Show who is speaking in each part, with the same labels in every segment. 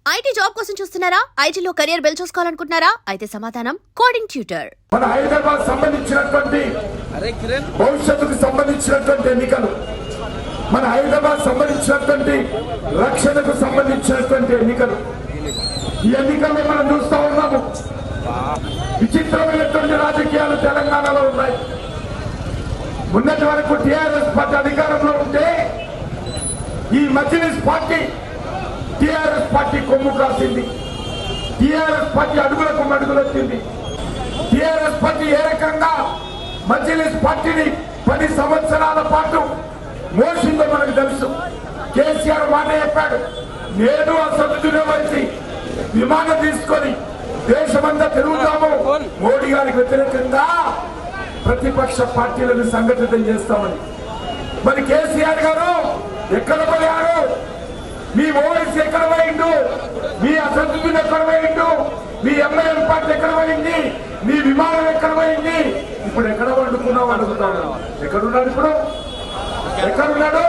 Speaker 1: IT job కోసం చూస్తున్నారా? ఐటీలో కెరియర్ బిల్డ్ చూసుకోవాలనుకుంటున్నారా? అయితే సమాధానం కోడింగ్ ట్యూటర్.
Speaker 2: మన హైదరాబాద్ సంబంధించినటువంటి భవిష్యత్తుకు సంబంధించినటువంటి ఎన్నికలు, మన హైదరాబాద్ సంబంధించినటువంటి రక్షణకు సంబంధించినటువంటి ఎన్నికలు. ఈ ఎన్నికల్లో మనం చూస్తా ఉన్నాము, విచిత్రమైనటువంటి రాజకీయాలు తెలంగాణలో ఉన్నాయి. మొన్నటి వరకు టీఆర్ఎస్ పార్టీ అధికారంలో ఉంటే ఈ మజ్లిస్ పార్టీ టీఆర్ఎస్ పార్టీ కొమ్ము కాసింది. టీఆర్ఎస్ పార్టీ అడుగులకు మడుగులొచ్చింది. టీఆర్ఎస్ పార్టీ ఏ రకంగా మజ్లిస్ పార్టీని 10 సంవత్సరాల పాటు మోసిందో మనకు తెలుసు. కేసీఆర్ మాట చెప్పాడు, నేను అసలు వచ్చి విమానం తీసుకొని దేశమంతా తిరుగుతాము, మోడీ గారికి వ్యతిరేకంగా ప్రతిపక్ష పార్టీలను సంఘటితం చేస్తామని. మరి కేసీఆర్ గారు ఎక్కడ పోయారు? మీ ఓవైసీ ఎక్కడ పోయిండు? మీ అసదుద్దీన్ ఎక్కడ పోయిండు? మీ ఎంఐఎం పార్టీ ఎక్కడ పోయింది? మీ విమానం ఎక్కడ పోయింది? ఇప్పుడు ఎక్కడ వండుకున్నావు అడుగుతాడు. ఎక్కడున్నాడు? ఇప్పుడు ఎక్కడున్నాడు?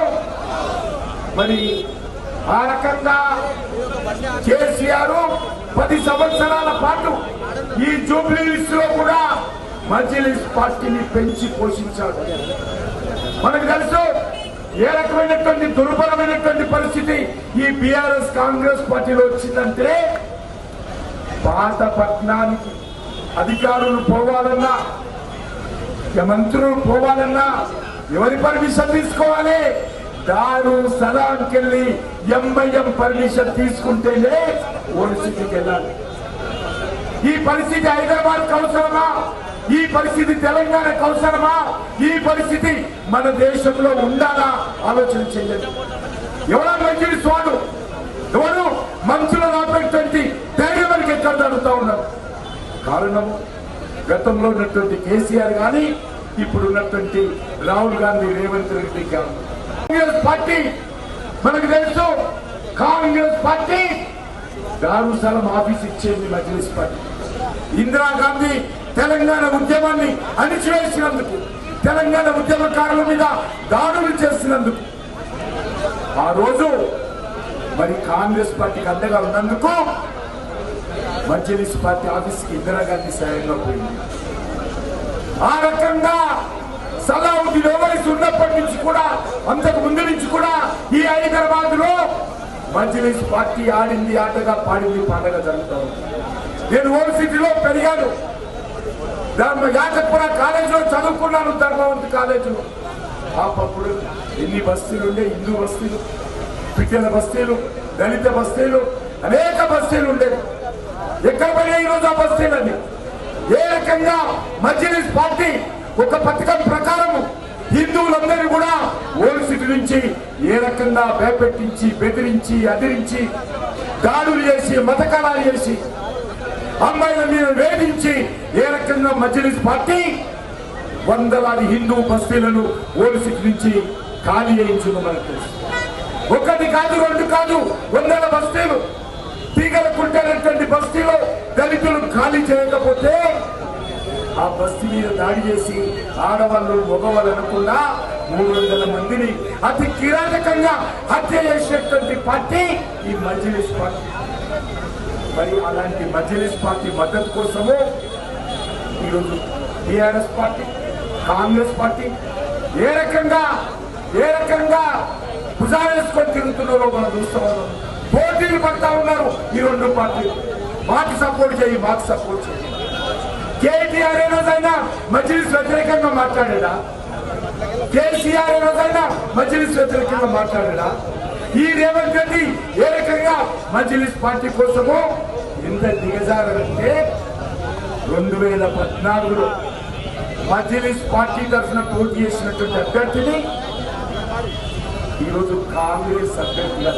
Speaker 2: మరి ఆ రకంగా కేసీఆర్ 10 సంవత్సరాల పాటు ఈ జూబ్లీహిల్స్ లో కూడా మజ్లిస్ పార్టీని పెంచి పోషించాడు. మనకు తెలుసు ఏ రకమైనటువంటి దుర్భరమైనటువంటి పరిస్థితి ఈ బీఆర్ఎస్ కాంగ్రెస్ పార్టీలో వచ్చిందంటే, పాత పట్టణానికి అధికారులు పోవాలన్నా, మంత్రులు పోవాలన్నా ఎవరి పర్మిషన్ తీసుకోవాలి? దారు సలాంకి వెళ్ళి ఎంఐఎం పర్మిషన్ తీసుకుంటేనే ఓడిసిటీకి వెళ్ళాలి. ఈ పరిస్థితి హైదరాబాద్ అవసరమా? ఈ పరిస్థితి తెలంగాణకు అవసరమా? ఈ పరిస్థితి మన దేశంలో ఉండాలా? ఆలోచన చేయండి. ఎవరో మంచి స్వాడు, ఎవరు మంచులో రాబట్టేటువంటి ధైర్యం మనకి ఎక్కడ జరుగుతూ ఉన్నారు? కారణం గతంలో ఉన్నటువంటి కేసీఆర్ కానీ ఇప్పుడు ఉన్నటువంటి రాహుల్ గాంధీ, రేవంత్ రెడ్డి కానీ. కాంగ్రెస్ పార్టీ మనకు తెలుసు, కాంగ్రెస్ పార్టీ దారుసలం ఆఫీస్ ఇచ్చేది మజ్లిస్ పార్టీ. ఇందిరాగాంధీ తెలంగాణ ఉద్యమాన్ని అణిచివేసినందుకు, తెలంగాణ ఉద్యమకారుల మీద దాడులు చేసినందుకు, ఆ రోజు మరి కాంగ్రెస్ పార్టీకి అండగా ఉన్నందుకు మజ్లిస్ పార్టీ ఆఫీస్కి ఇందిరాగాంధీ సాయంగా పోయింది. ఆ రకంగా సలావుద్దీన్ ఓవైసీ ఉన్నప్పటి నుంచి కూడా, అంతకు ముందు నుంచి కూడా ఈ హైదరాబాద్ లో మజ్లిస్ పార్టీ ఆడింది ఆటగా, పాడింది పాటగా జరుగుతూ ఉంది. నేను ఓవైసీలో పెరిగాను, యాకత్పుర కాలేజీలో చదువుకున్నాను, ధర్మవంత్ కాలేజీలో. అప్పుడు ఎన్ని బస్తీలు ఉండే, హిందూ బస్తీలు, పిట్టెల బస్తీలు, దళిత బస్తీలు, అనేక బస్తీలు ఉండేవి. ఎక్కడ పడినా ఈరోజు ఆ బస్తీలని. ఏ రకంగా మజ్లిస్ పార్టీ ఒక పథకం ప్రకారం హిందువులందరినీ కూడా ఓల్సిటీ నుంచి ఏ రకంగా భయపెట్టించి, బెదిరించి, అదిరించి, దాడులు చేసి, మతకాలాలు చేసి, అమ్మాయిల మీద వేధించి ఏ రకంగా మజ్లిస్ పార్టీ వందలాది హిందూ బస్తీలను ఓల్సిటీ నుంచి ఖాళీ చేయించింది మనకు తెలుసు. ఒకటి కాదు, 2 కాదు, వందల బస్తీలు, తీగల కుంటేటువంటి బస్తీలో దళితులు ఖాళీ చేయకపోతే ఆ బస్తీ మీద దాడి చేసి ఆడవాళ్ళు, మగవాళ్ళు అనకుండా 300 మందిని అతి కిరాతకంగా హత్య చేసేటువంటి పార్టీ ఈ మజ్లిస్ పార్టీ. మరి అలాంటి మజ్లిస్ పార్టీ మద్దతు కోసము ఈరోజు టీఆర్ఎస్ పార్టీ, కాంగ్రెస్ పార్టీ ఏ రకంగా భుజాలేసుకొని తిరుగుతున్నారో మనం చూస్తూ ఉన్నాం. పోటీలు పడతా ఉన్నారు ఈ 2 పార్టీలు. మాకు సపోర్ట్ చేయి, మాకు సపోర్ట్ చేయి. కేటీఆర్ ఏ రోజైనా మజ్లిస్ వ్యతిరేకంగా మాట్లాడా? కేసీఆర్ ఏ రోజైనా మజ్లిస్ వ్యతిరేకంగా మాట్లాడా? ఈ రేవంత్ రెడ్డి ఏ రకంగా మజ్లిస్ పార్టీ కోసము ఎంత దిగజారంటే, 2014లో మజ్లిస్ పార్టీ తరఫున పోటీ చేసినటువంటి అభ్యర్థిని ఈరోజు కాంగ్రెస్ అభ్యర్థిగా